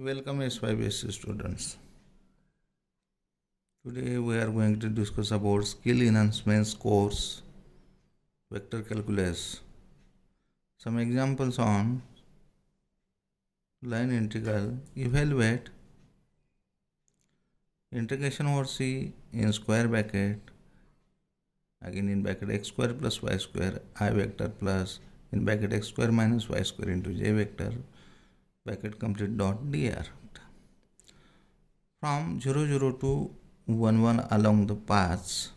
Welcome S5SC students. Today we are going to discuss about skill enhancement course vector calculus. Some examples on line integral. Evaluate integration over C in square bracket, again in bracket x square plus y square I vector plus in bracket x square minus y square into j vector bracket complete dot dr. From 0 to 1 along the paths.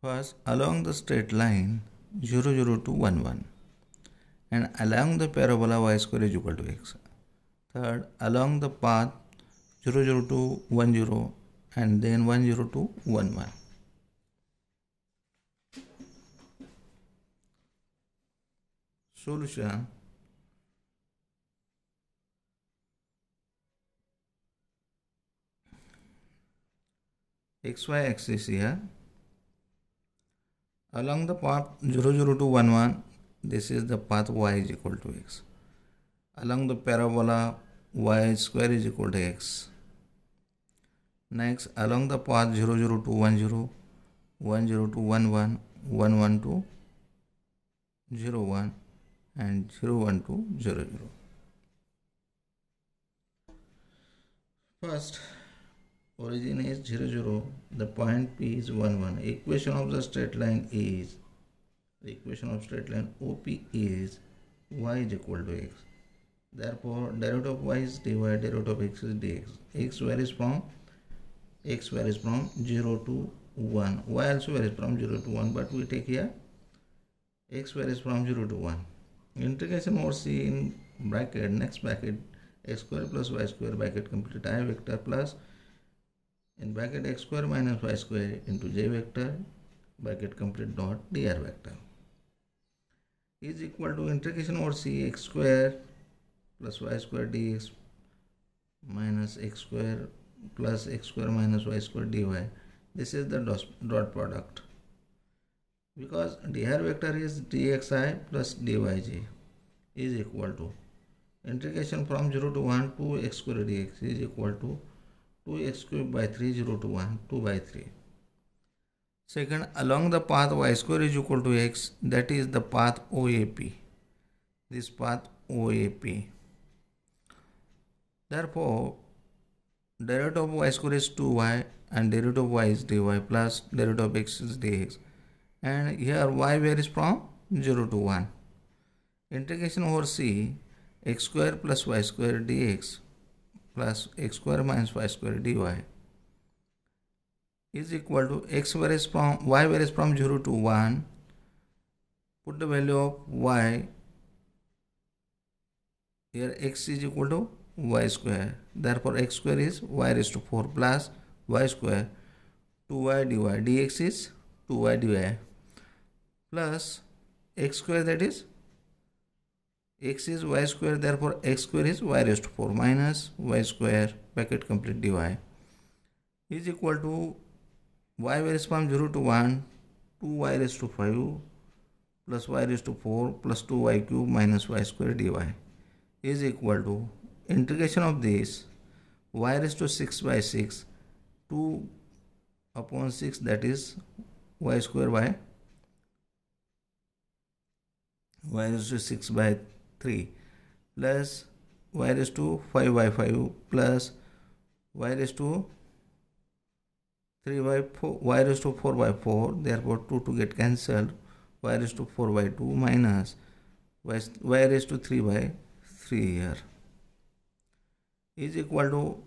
First, along the straight line 0 to 1 and along the parabola y square is equal to x. Third, along the path 0 to 10 and then 10 to 11. Solution. XY axis here. Along the path 0 to 11, this is the path y is equal to x. Along the parabola y square is equal to x. Next, along the path 0 to 10, 10 to 11, 11 to 01 and 01 to 00. First, origin is 0, the point P is 1. Equation of the straight line is, the equation of straight line OP is y is equal to x. Therefore, derivative of y is dy, derivative of x is dx. X varies from 0 to 1. Y also varies from 0 to 1, but we take here x varies from 0 to 1. Integration over C in bracket, next bracket, x square plus y square bracket complete I vector plus in bracket x square minus y square into j vector bracket complete dot dr vector is equal to integration over C x square plus y square dx minus x square plus x square minus y square dy. This is the dot product because dr vector is dxi plus dyj is equal to integration from 0 to 1 to x square dx is equal to 2x cube by 3, 0 to 1, 2 by 3. Second, along the path y square is equal to x, that is the path OAP. This path OAP. Therefore, derivative of y square is 2y and derivative of y is dy plus derivative of x is dx. And here y varies from 0 to 1. Integration over C, x square plus y square dx plus x square minus y square dy is equal to y varies from 0 to 1. Put the value of y here, x is equal to y square. Therefore, x square is y raised to 4 plus y square 2y dy. Dx is 2y dy plus x square, that is x is y square, therefore x square is y raised to 4 minus y square bracket complete dy is equal to y varies from 0 to 1, 2y raised to 5 plus y raised to 4 plus 2y cube minus y square dy is equal to integration of this y raised to 6 by 6, 2 upon 6, that is y square by y raised to 6 by 3 plus y raised to 5 by 5 plus y raised to 3 by 4, y raised to 4 by 4, therefore 2 to get cancelled, y raised to 4 by 2 minus y raised to 3 by 3 here is equal to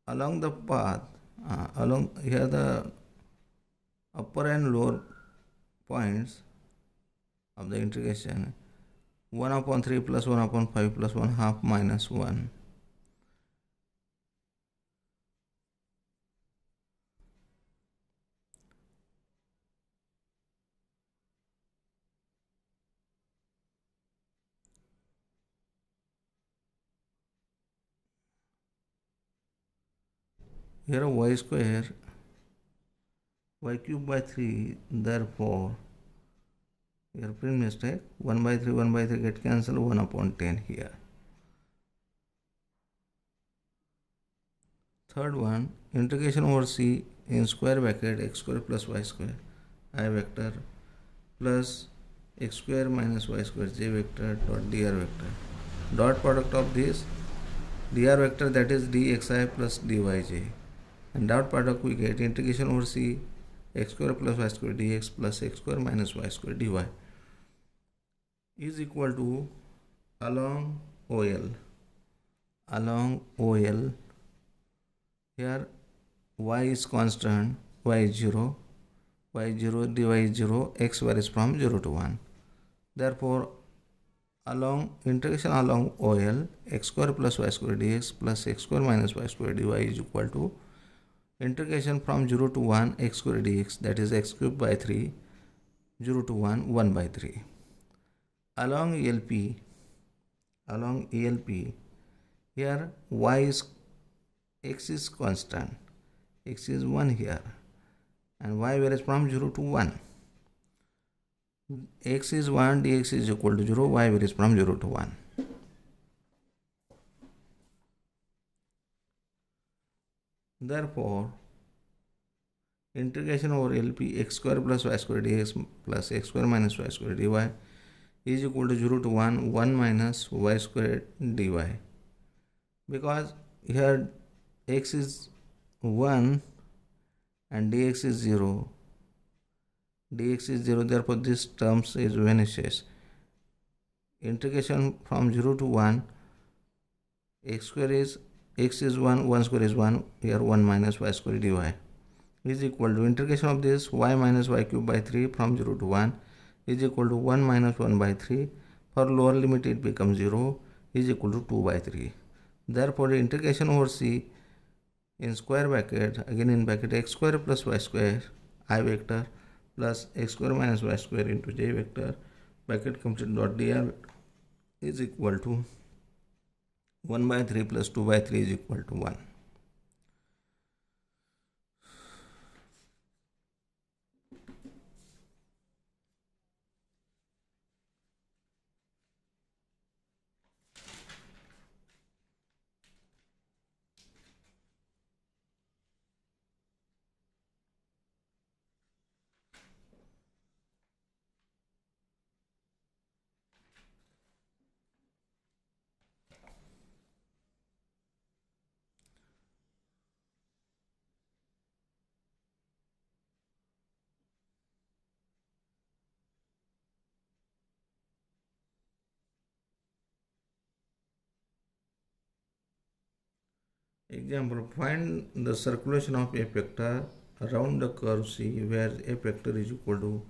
along the path, along here the upper and lower points of the integration 1 upon 3 plus 1 upon 5 plus 1 half minus 1. Here y square, y cube by 3, therefore here print mistake, 1 by 3 get cancelled, 1 upon 10 here. Third one, integration over C in square bracket x square plus y square I vector plus x square minus y square j vector dot dr vector. Dot product of this dr vector, that is dxi plus dyj, and dot product we get integration over C x square plus y square dx plus x square minus y square dy is equal to along OL. Along OL, here y is constant, y is 0, dy is 0, x varies from 0 to 1. Therefore, integration along OL, x square plus y square dx plus x square minus y square dy is equal to integration from 0 to 1 x square dx, that is x cube by 3, 0 to 1, 1 by 3. Along ELP, here x is constant, x is 1 here, and y varies from 0 to 1. X is 1, dx is equal to 0, y varies from 0 to 1. Therefore, integration over LP x square plus y square dx plus x square minus y square dy is equal to 0 to 1, 1 minus y square dy. Because here x is 1 and dx is 0. Dx is 0, therefore this term is vanishes. Integration from 0 to 1, x is 1, 1 square is 1, here 1 minus y square dy is equal to integration of this y minus y cube by 3 from 0 to 1 is equal to 1 minus 1 by 3. For lower limit it becomes 0 is equal to 2 by 3. Therefore, the integration over C in square bracket, again in bracket x square plus y square I vector plus x square minus y square into j vector bracket complete dot dr is equal to 1 by 3 plus 2 by 3 is equal to 1. Example, find the circulation of F vector around the curve C where F vector is equal to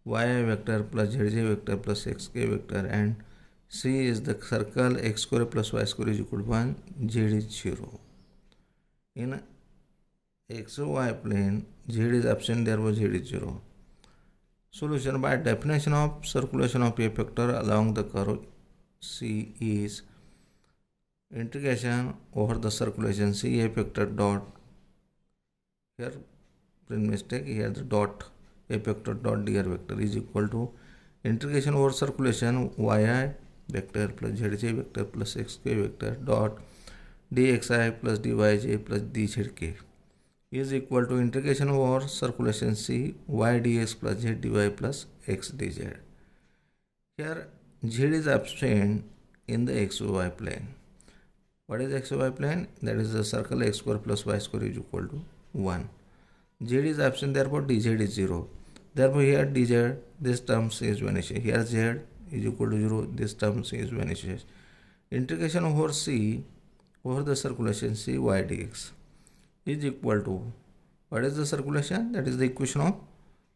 yi vector plus zj vector plus xk vector and C is the circle x square plus y square is equal to 1, z is 0. In xy plane, z is absent, therefore z is 0. Solution: by definition of circulation of F vector along the curve C is integration over the circulation C F vector dot, here print mistake, here the dot F vector dot dr vector is equal to integration over circulation yi vector plus zj vector plus xk vector dot dxi plus dyj plus dzk is equal to integration over circulation C y dx plus z dy plus x dz. Here z is absent in the xy plane. What is xy plane? That is the circle x square plus y square is equal to 1. Z is absent, therefore dz is 0. Therefore here dz, this term is vanishes. Here z is equal to 0, this term is vanishes. Integration over C over the circulation C y dx is equal to, what is the circulation? That is the equation of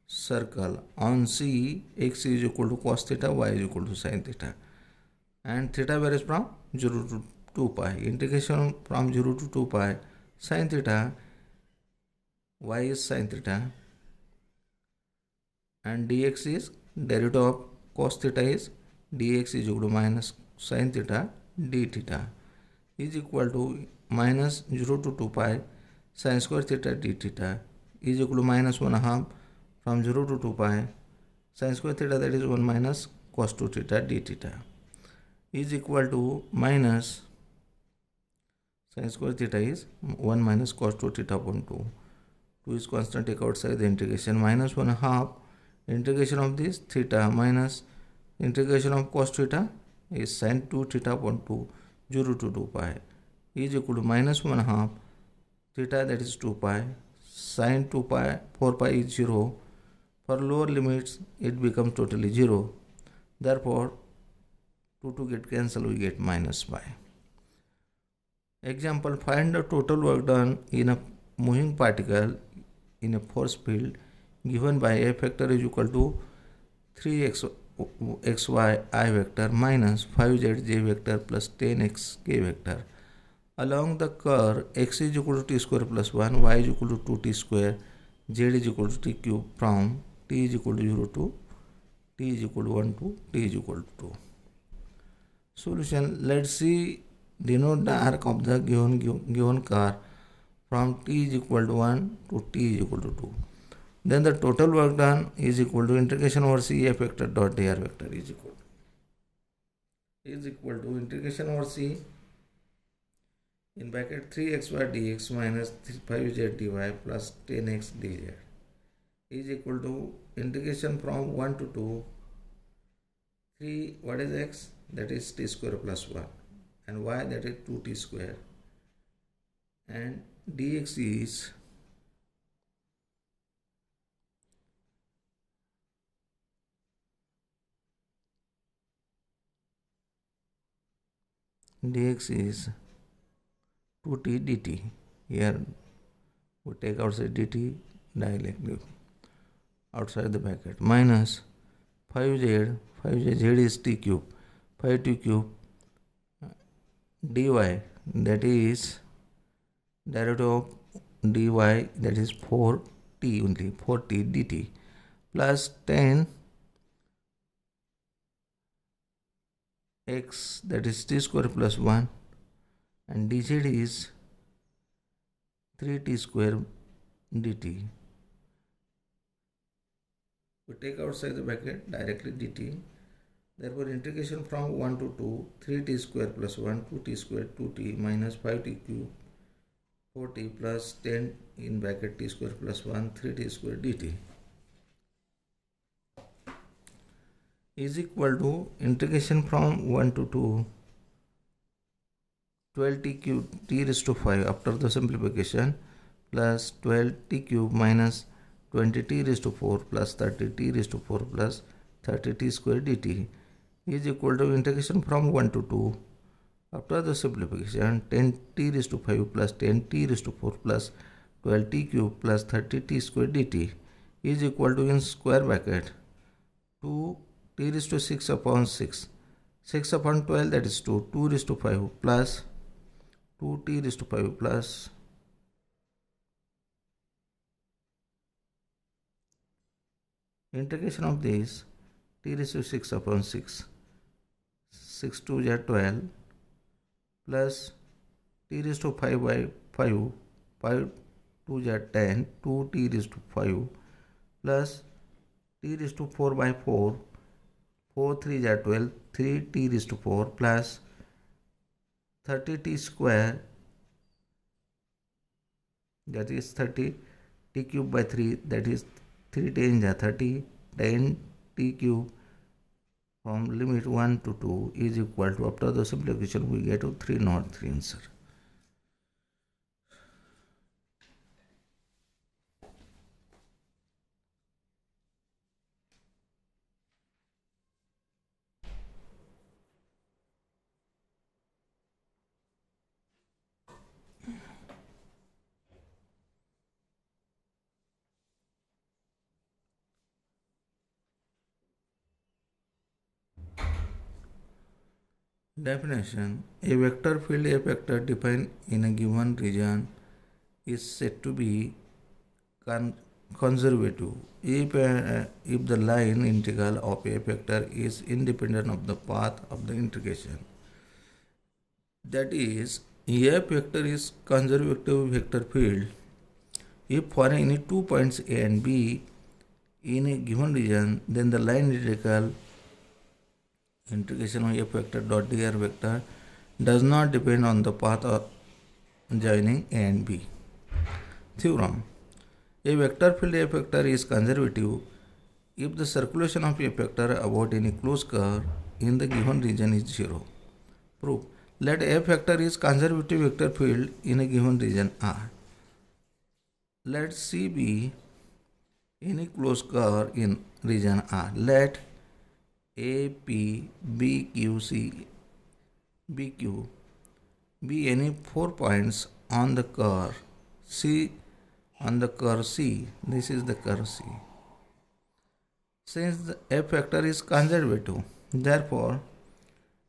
circle. On C, x is equal to cos theta, y is equal to sin theta, and theta varies from 0 to 2 pi. Integration from 0 to 2 pi sin theta, y is sin theta, and dx is derivative of cos theta is dx is equal to minus sin theta d theta is equal to minus 0 to 2 pi sin square theta d theta is equal to minus 1/2 from 0 to 2 pi sin square theta, that is 1 minus cos 2 theta d theta is equal to minus Sin square theta is 1 minus cos 2 theta upon 2. 2 is constant, take outside the integration. Minus 1 half integration of this theta minus integration of cos theta is sin 2 theta upon 2, 0 to 2 pi is equal to minus 1 half theta, that is 2 pi, sin 2 pi, 4 pi is 0. For lower limits it becomes totally 0. Therefore 2 get cancelled, we get minus pi. Example, find the total work done in a moving particle in a force field given by a factor is equal to 3xy I vector minus 5zj vector plus 10xk vector. Along the curve x is equal to t square plus 1, y is equal to 2t square, z is equal to t cube from t is equal to 0 to t is equal to 1 to t is equal to 2. Solution, let's see, denote the arc of the given curve from t is equal to 1 to t is equal to 2. Then the total work done is equal to integration over c f vector dot dr vector is equal to integration over c in bracket 3xy dx minus 5z dy plus 10x dz is equal to integration from 1 to 2, 3, what is x, that is t square plus 1, and y, that is 2t square, and dx is dx is 2t dt. Here we take outside dt directly outside the bracket, minus 5z is t cube, 5t cube dy, that is derivative of dy, that is 4t only, 4t dt plus 10 x, that is t square plus 1, and dz is 3t square dt. We take outside the bracket directly dt. Therefore integration from 1 to 2, 3t square plus 1, 2t square, 2t minus 5t cube, 4t plus 10 in bracket t square plus 1, 3t square dt is equal to integration from 1 to 2, 12t cube t raised to 5 after the simplification plus 12t cube minus 20t raised to 4 plus 30t raised to 4 plus 30t square dt is equal to integration from 1 to 2 after the simplification 10t raised to 5 plus 10t raised to 4 plus 12t cube plus 30t square dt is equal to, in square bracket, 2t raised to 6 upon 6, 6 upon 12, that is 2, 2 raised to 5 plus 2t raised to 5 plus integration of this t raised to 6 upon 6, 6 2 is 12 plus t raised to 5 by 5, 5 2 is 10, 2t raised to 5 plus t raised to 4 by 4, 4 3 is 12, 3t raised to 4 plus 30t square, that is 30 t cube by 3, that is 3 10 is 30, 10 t cube from limit 1 to 2 is equal to, after the simplification we get to 303 answer. Definition: a vector field F vector defined in a given region is said to be conservative if the line integral of a vector is independent of the path of the integration. That is, F vector is conservative vector field if for any 2 points A and B in a given region, then the line integral integration of F vector dot dr vector does not depend on the path joining A and B. Theorem. A vector field F vector is conservative if the circulation of F vector about any closed curve in the given region is 0. Proof. Let F vector is conservative vector field in a given region R. Let C be any closed curve in region R. Let A, P, B, Q, C, B, Q be any 4 points on the curve C. On the curve C, this is the curve C. Since the F vector is conservative, therefore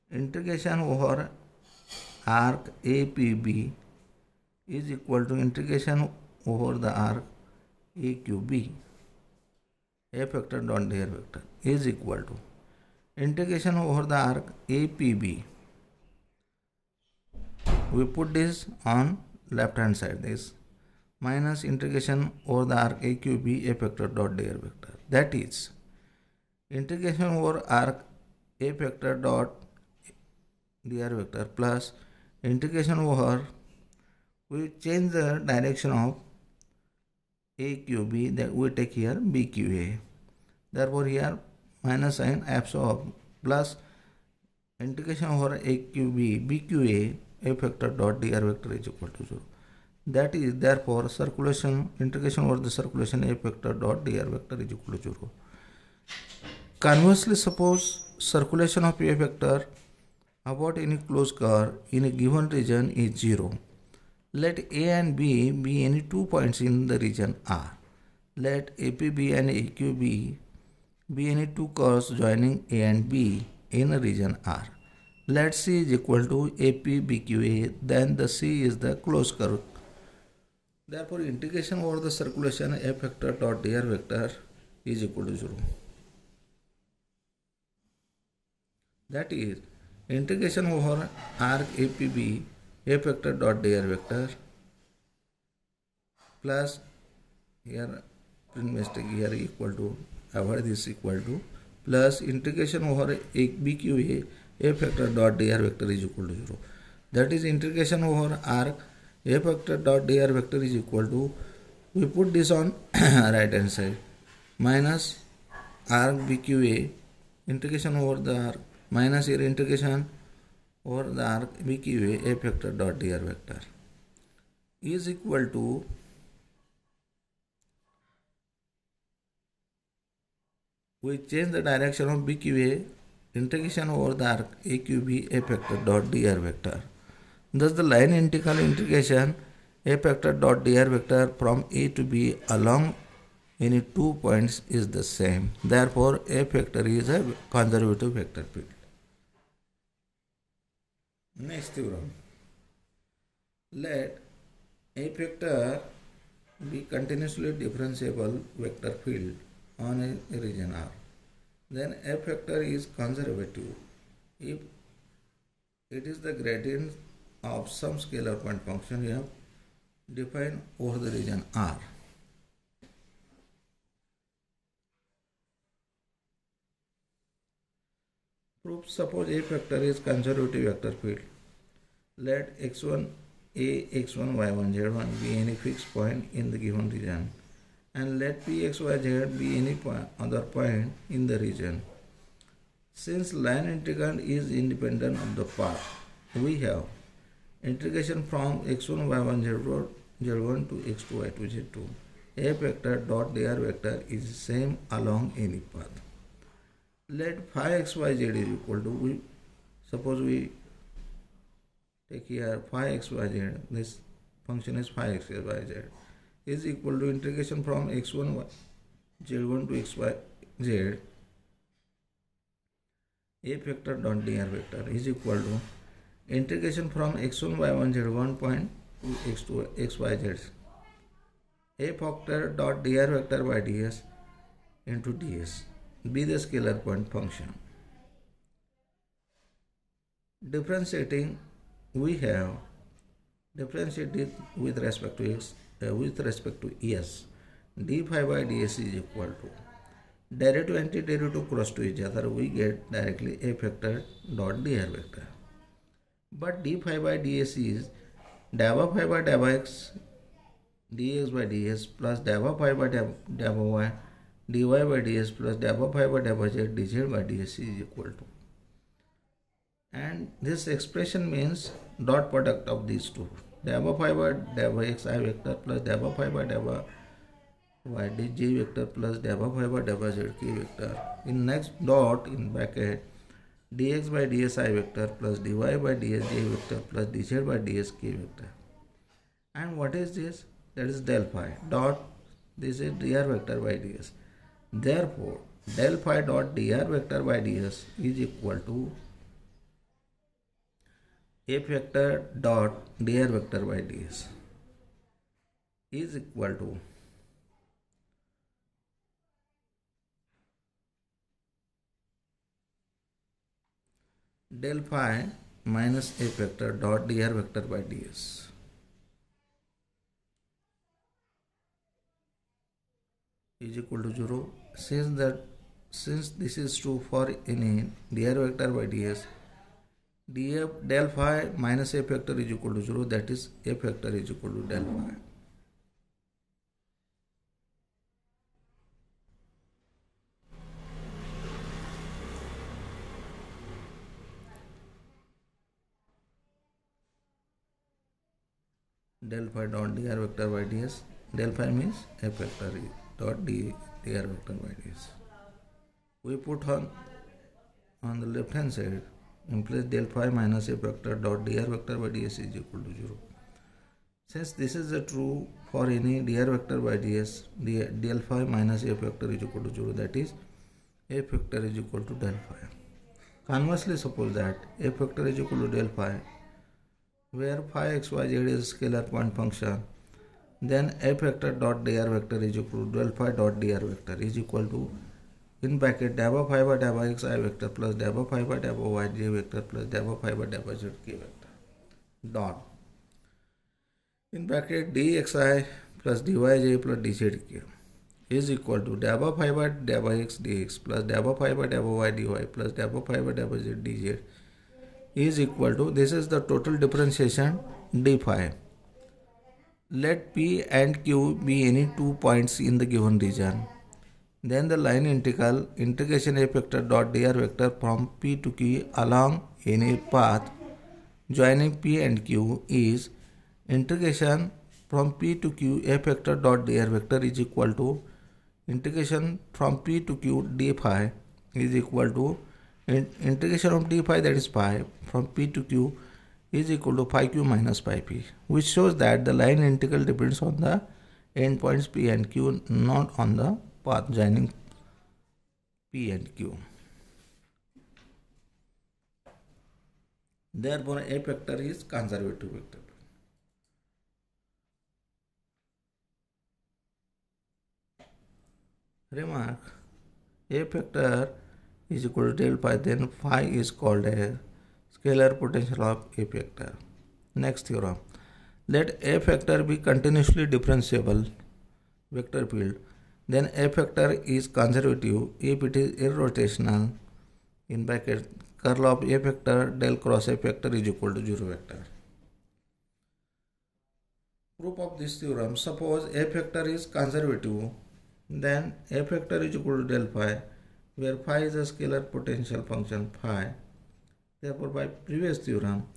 integration over arc APB is equal to integration over the arc AQB. F vector dot dr vector is equal to integration over the arc APB. We put this on left hand side, this minus integration over the arc AQB F vector dot dr vector. That is integration over arc A vector dot dr vector plus integration over, we change the direction of AQB, that we take here BQA. Therefore here minus sign absorb plus integration over AQB BQA F vector dot dr vector is equal to 0. That is therefore circulation integration over the circulation F vector dot dr vector is equal to 0. Conversely, suppose circulation of F vector about any closed curve in a given region is 0. Let A and B be any 2 points in the region R. Let APB and AQB be any 2 curves joining A and B in a region R. Let C is equal to APBQA, then the C is the closed curve. Therefore, integration over the circulation F vector dot dr vector is equal to 0. That is integration over arc APB F vector dot dr vector plus, here print mistake, here equal to, avoid this, equal to, plus integration over BQA F vector dot dr vector is equal to 0. That is integration over arc F vector dot dr vector is equal to, we put this on right hand side, minus arc BQA integration over the arc minus here integration over the arc BQA F vector dot dr vector is equal to, we change the direction of BQA integration over the arc AQB F vector dot dr vector. Thus the line integral integration F vector dot dr vector from A to B along any 2 points is the same. Therefore F vector is a conservative vector field. Next theorem. Let F vector be continuously differentiable vector field on a region R. Then F vector is conservative if it is the gradient of some scalar point function F defined over the region R. Proof. Suppose F vector is conservative vector field. Let x1 a, x1, y1, z1 be any fixed point in the given region, and let p, x, y, z be any other point in the region. Since line integrand is independent of the path, we have integration from x1, y1, z1 to x2, y2, z2. F vector dot dr vector is same along any path. Let phi x, y, z is equal to, suppose we take here phi x, y, z, this function is phi x, y, z, is equal to integration from x1, z1 to x, y, z, F vector dot dr vector is equal to integration from x1, y1, z1 point to x2, x, y, z, F vector dot dr vector by ds into ds be the scalar point function. Differentiating, we have differentiated with respect to x, with respect to s, d phi by ds is equal to derivative antiderivative cross to each other, we get directly F vector dot dr vector. But d phi by ds is dava phi by dava x dx by ds plus dava phi by dava y dy by ds plus dava phi by dava z dz by ds is equal to, and this expression means dot product of these two, dava phi by dava x I vector plus dava phi by dava y dj vector plus dava phi by dava z k vector. In next dot in bracket dx by ds I vector plus dy by ds j vector plus dz by ds k vector. And what is this? That is del phi dot, this is dr vector by ds. Therefore, del phi dot dr vector by ds is equal to f vector dot dr vector by ds is equal to del phi minus f vector dot dr vector by ds is equal to 0. Since this is true for any dr vector by ds, del phi minus f vector is equal to 0, that is f vector is equal to del phi. Del phi dot dr vector by ds, del phi means f vector dot dr vector by ds. We put on the left hand side in place del phi minus f vector dot dr vector by ds is equal to 0. Since this is true for any dr vector by ds, del phi minus f vector is equal to 0, that is f vector is equal to del phi. Conversely, suppose that f vector is equal to del phi, where phi x y z is a scalar point function, then f vector dot dr vector is equal to del phi dot dr vector is equal to, in bracket, dava phi by dava x I vector plus dava phi by dava y j vector plus dava phi by dava z k vector dot, in bracket, dxi plus dyj plus dzk is equal to dava phi by dava x dx plus dava phi by dava y dy plus dava phi by dava z dz is equal to, this is the total differentiation d phi. Let p and q be any 2 points in the given region. Then the line integral integration f vector dot dr vector from p to q along any path joining p and q is integration from p to q f vector dot dr vector is equal to integration from p to q d phi is equal to integration of d phi, that is phi, from p to q is equal to phi q minus phi p, which shows that the line integral depends on the endpoints p and q, not on the path joining p and q. Therefore, f vector is conservative vector. Remark, f vector is equal to del phi, then phi is called a scalar potential of f vector. Next theorem, let f vector be continuously differentiable vector field, then f vector is conservative if it is irrotational, in bracket, curl of f vector del cross f vector is equal to 0 vector. Proof of this theorem, suppose f vector is conservative, then f vector is equal to del phi, where phi is a scalar potential function phi. Therefore, by previous theorem,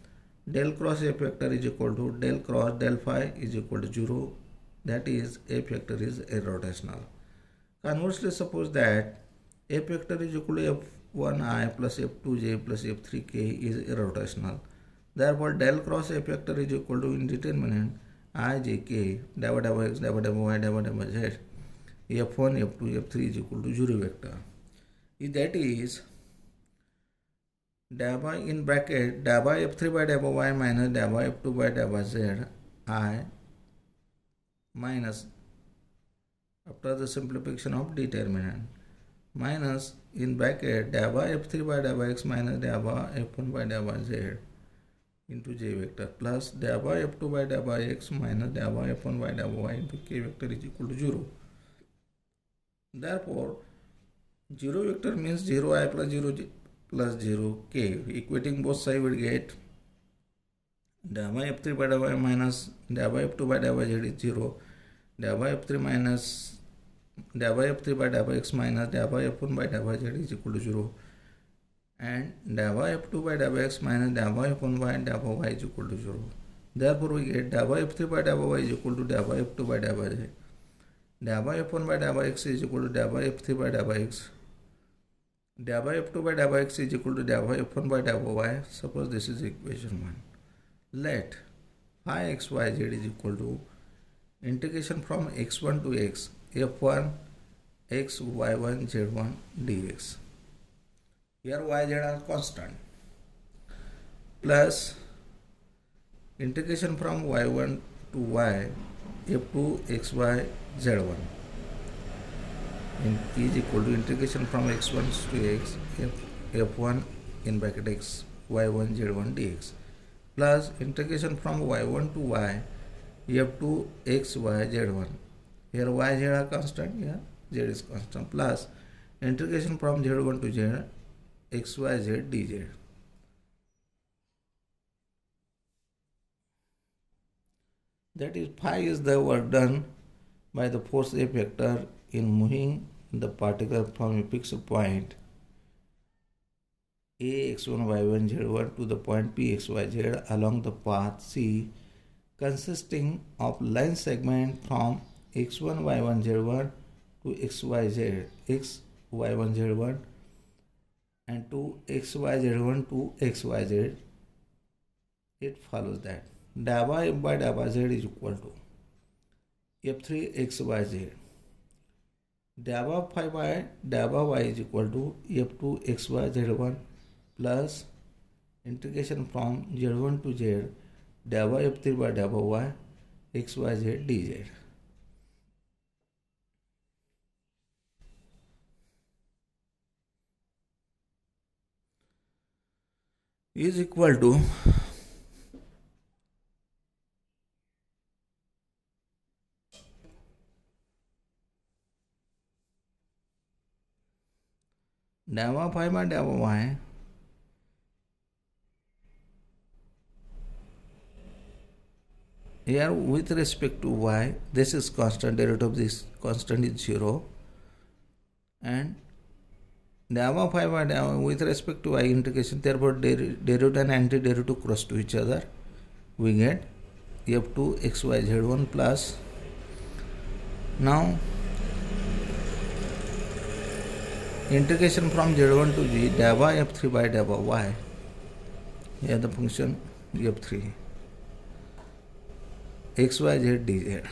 del cross f vector is equal to del cross del phi is equal to 0, that is f vector is irrotational. Conversely, suppose that f vector is equal to f1i plus f2j plus f3k is irrotational. Therefore, del cross f vector is equal to indeterminate I j k dava dava x dava dava y dava dava z f1 f2 f3 is equal to 0 vector. That is dava, in bracket, dava f3 by dava y minus dava f2 by dava z I minus, after the simplification of determinant, minus, in bracket, dava f3 by dava x minus dava f1 by dava z into j vector plus dava f2 by dava x minus dava f1 by dava y into k vector is equal to 0. Therefore, 0 vector means 0i plus 0j plus 0k. Equating both sides will get del by f3 by del y minus del by f2 by del z is 0. Del by f3 minus del by f3 by del x minus del by f1 by del z is equal to 0. And del by f2 by del x minus del by f1 by del y is equal to 0. Therefore, we get del by f3 by del y is equal to del by f2 by del z. Del by f1 by del x is equal to del by f3 by del x. Del by f2 by del x is equal to del by f1 by del y. Suppose this is equation 1. Let phi x y z is equal to integration from x1 to x f1 x y1 z1 dx. Here y z are constant plus integration from y1 to y f2 xy z1 is equal to integration from x1 to x f1 in bracket x y1 z1 dx plus integration from y1 to y f2 xy z1. Here y z are constant, here z is constant, plus integration from z1 to z xy z dz. That is, phi is the work done by the force F vector in moving the particle from a fixed point A x1 y1 z1 to the point P xy z along the path C consisting of line segment from x1 y1 z1 to xyz x y1 z1 and to xy z1 to xyz. It follows that del by f by del by z is equal to f3 xyz. Del by phi by del by y is equal to f2 xy z1 plus integration from z1 to z del by f3 by del by y xyz dz. Is equal to del by phi by del by y here with respect to y, this is constant, derivative of this constant is 0, and del by phi by del y with respect to y integration, therefore derivative and antiderivative cross to each other, we get f2 xy z1 plus, now integration from z1 to g del by f3 by del by y, here the function f3 xyz dz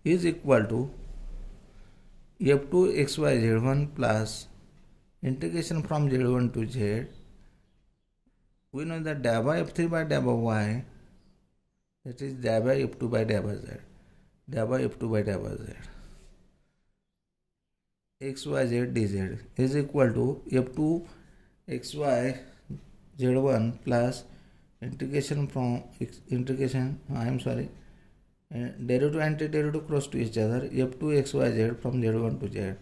is equal to f2 xy z1 plus integration from z1 to z. We know that del by f3 by del by y, that is del by f2 by del by z, del by f2 by del by z xyz dz is equal to f2 xy z1 plus integration from derivative antiderivative cross to each other f2 xyz from z1 to z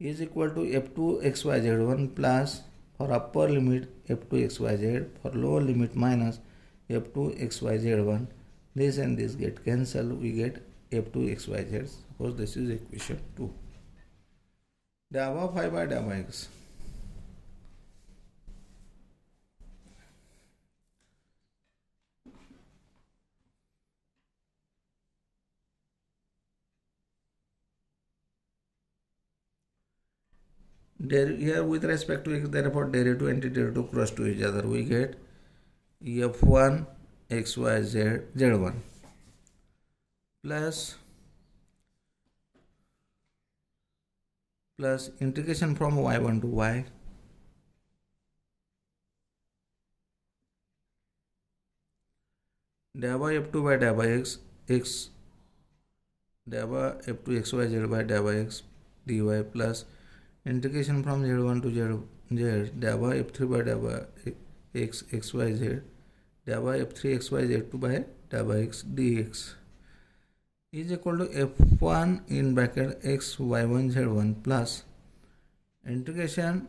is equal to f2 xyz1 plus for upper limit f2 xyz, for lower limit minus f2 xyz1. This and this get cancelled, we get f2 xyz. Suppose this is equation 2. Del by phi by del by x. Here with respect to x, therefore derivative and antiderivative cross to each other, we get f1 xyz z1 plus integration from y1 to y del by f2 by del by x del by f2 xyz by del by x dy plus integration from z1 to z del by f3 by del by x xyz del by f3 xyz2 by del by x dx is equal to f1 in bracket x y1 z1 plus integration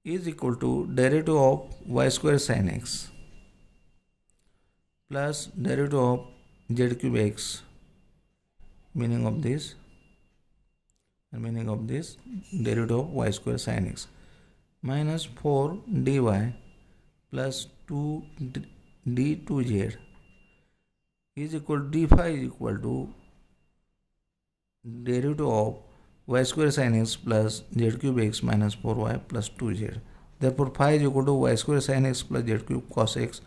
is equal to derivative of y square sin x plus derivative of z cube x, meaning of this derivative of y square sin x minus 4 dy plus 2 d2z is equal to d phi is equal to derivative of y square sin x plus z cube x minus 4y plus 2z. Therefore, phi is equal to y square sin x plus z cube cos x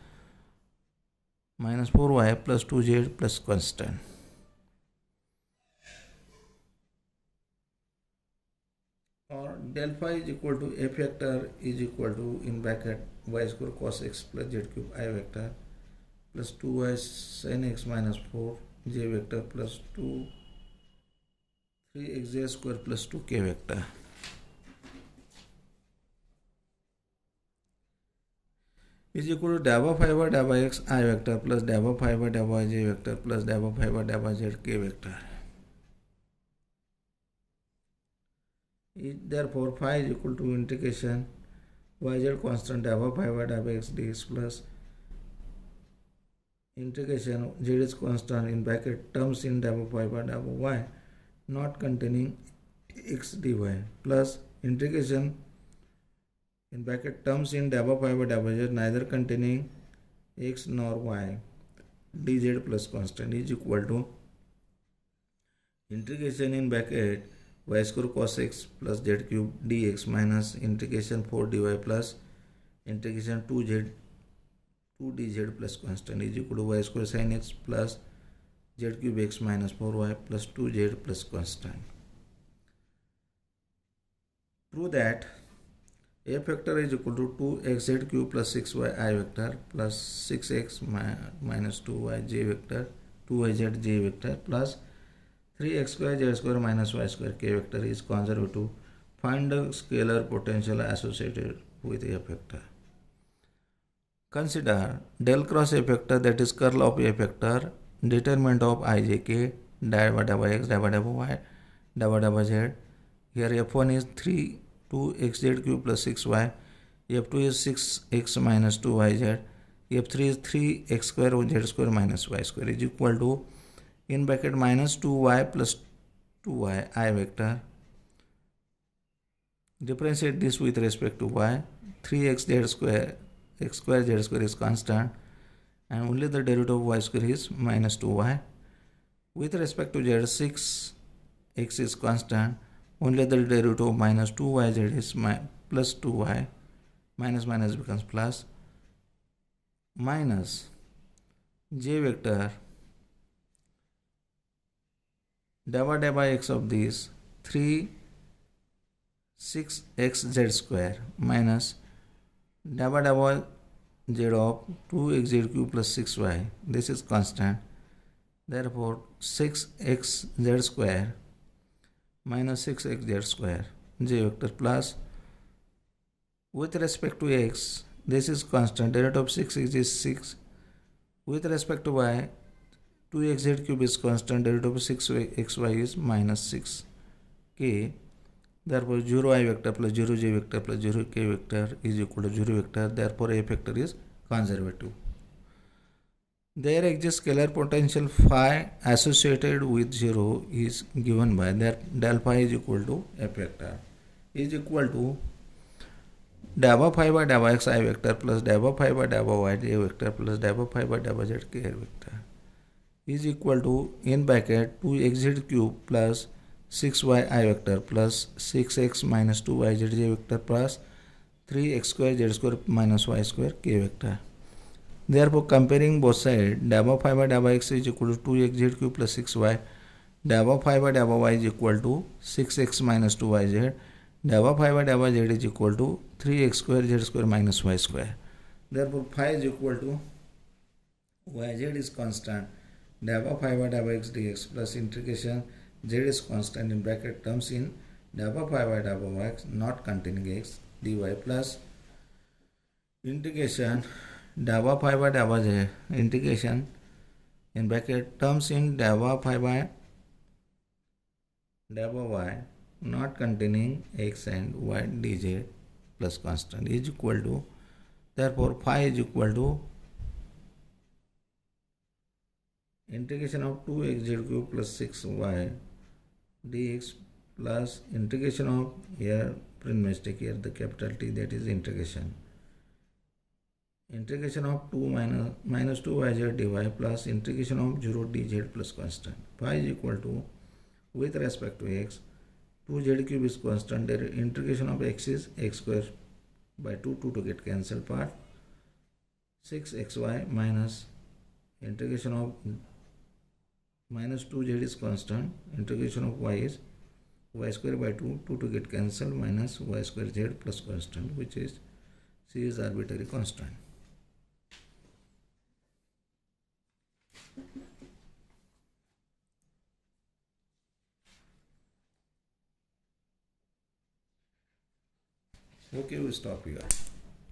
minus 4y plus 2z plus constant. Or del phi is equal to a vector is equal to in bracket y square cos x plus z cube I vector plus 2y sin x minus 4 j vector plus 2 3xj square plus 2k vector is equal to dabba phi by dabba x I vector plus dabba phi by dabba j vector plus dabba phi by dabba z k vector. Therefore, phi is equal to integration yz constant dabba phi by dabba x dx plus integration z is constant in bracket terms in dabba phi by dabba y not containing x dy plus integration in bracket terms in dabba phi by dabba z neither containing x nor y dz plus constant is equal to integration in bracket y square cos x plus z cube dx minus integration 4 dy plus integration 2 dz plus constant is equal to y square sin x plus z cube x minus 4y plus 2z plus constant. Prove that a vector is equal to 2xz cube plus 6y I vector plus 6x minus 2y j vector 2yz j vector plus 3x square z square minus y square k vector is conservative. Find the scalar potential associated with a vector. Consider del cross a vector, that is curl of a vector, determinant of ijk dabba dabba x dabba dabba y dabba dabba z. Here f1 is 2xz cube plus 6y, f2 is 6x minus 2yz, f3 is 3x square z square minus y square is equal to in bracket minus 2y plus 2y I vector. Differentiate this with respect to y. 3x z square x square z square is constant and only the derivative of y square is minus 2y. With respect to z, 6x is constant, only the derivative of minus 2yz is plus 2y, minus minus becomes plus, minus j vector dabba dabba x of this 3 6x z square minus dabba dabba z of 2xz cube plus 6y, this is constant. Therefore, 6x z square minus 6x z square j vector plus, with respect to x, this is constant, derivative of 6x is 6, with respect to y, 2xz cube is constant, derivative of 6xy is minus 6k. Therefore, 0 I vector plus 0 j vector plus 0 k vector is equal to 0 vector. Therefore, a vector is conservative. There exists scalar potential phi associated with 0 is given by that del phi is equal to a vector is equal to dabba phi by dabba x I vector plus dabba phi by dabba y j vector plus dabba phi by dabba z k vector is equal to in bracket 2xz cube plus 6y I vector plus 6x minus 2y z j vector plus 3x square z square minus y square k vector. Therefore, comparing both sides, dabba phi by dabba x is equal to 2xz cube plus 6y, dabba phi by dabba y is equal to 6x minus 2yz, dabba phi by dabba z is equal to 3x square z square minus y square. Therefore, phi is equal to yz is constant, dabba phi by dabba x dx plus integration z is constant in bracket terms in dabba phi by dabba y not containing x dy plus integration dabba phi by dabba z integration in bracket terms in dabba phi by dabba y not containing x and y dz plus constant is equal to, therefore phi is equal to integration of 2xz cube plus 6y dx plus integration of, here print mistake, here the capital T, that is integration of 2 minus 2yz dy plus integration of 0 dz plus constant. Phi is equal to, with respect to x, 2z cube is constant, there integration of x is x square by 2 to get cancelled part, 6xy minus integration of minus 2z is constant, integration of y is y square by 2 to get cancelled minus y square z plus constant, which is c is arbitrary constant. Okay, we stop here.